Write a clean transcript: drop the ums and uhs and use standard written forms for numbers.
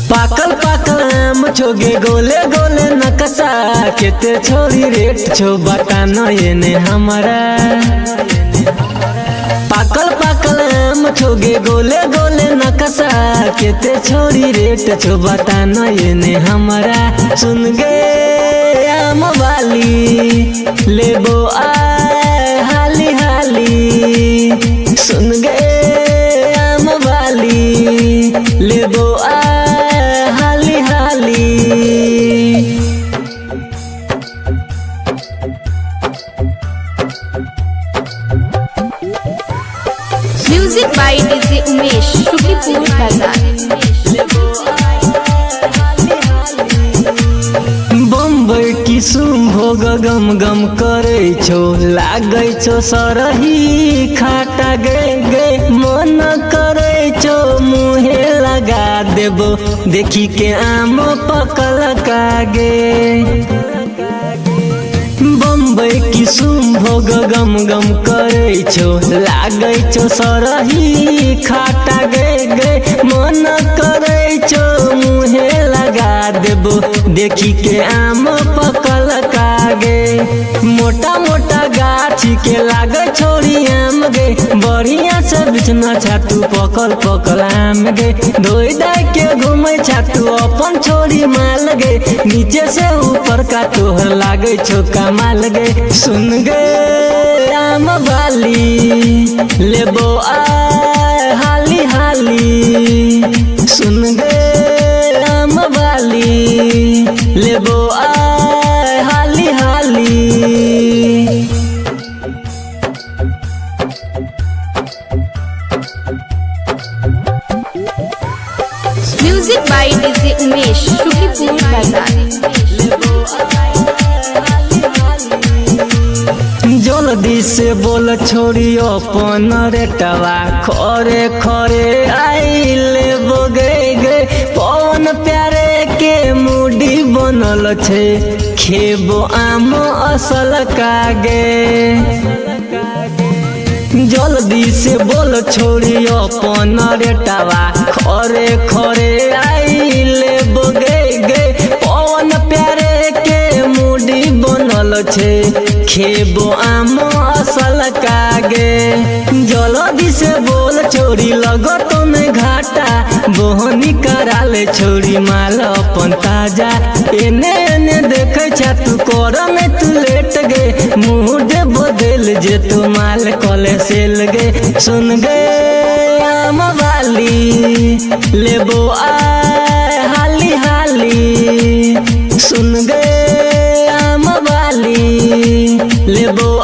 पाकल पाकल आम छोगे गोले गोले नकसा केते छोरी रेट छो बताना ये हमारा। पाकल पाकल आम छोगे गोले गोले नकसा केते छोरी रेट छो बताना ये हमारा। सुन गे आम वाली लेबो आए हाली हाली। सुन गे आम वाली लेबो music by DJ Umesh Shukripur Bazar. Bombay की भोग गम गम करे छो लागे छो सरही खाटा गे गे मन करे छो मुहे लगा देबो देखी के आम पकल कागे। बम्बई की भोग गम गम करे छो लागे छो सरही खाटा गे गे मन करे छो मुहे लगा देबो देखी के आम पकल कागे। मोटा मोटा गाछी के लागे छोरी आम गे बढ़िया से बिछना छातू पकल पकल आम गे। धोई दाई के घूमे छातू अपन छोरी माल गे नीचे से ऊपर का तोहर लागे छो कमाल गे। सुन गे आम वाली लेबो आए हाली हाली। सुन गे आम वाली लेबो आए हाली हाली। Music by DJ Umesh Shukripur Bazar. जल्दी से बोल छोड़ी अपन रेटवा खरे खरे आइले बोगे गे। पवन प्यारे के मुडी बनल छे खेबो आम असल कागे। जल्दी से बोल छोड़ी अपन रेटवा खरे खरे आइले बोगे गे। पवन प्यारे के मुडी बनल छे खेबो आम असल कागे। जल्दी से बोल छोरी लगत में घाटा बोहनी कराले छोरी माल अपन ताजा। एने एने देखे छा तू कर में तू लेट गे मूड बदल जे तू माल कले सेल गे। सुन गे आम वाली लेबो आए हाली हाली। सुन गे आम वाली लेबो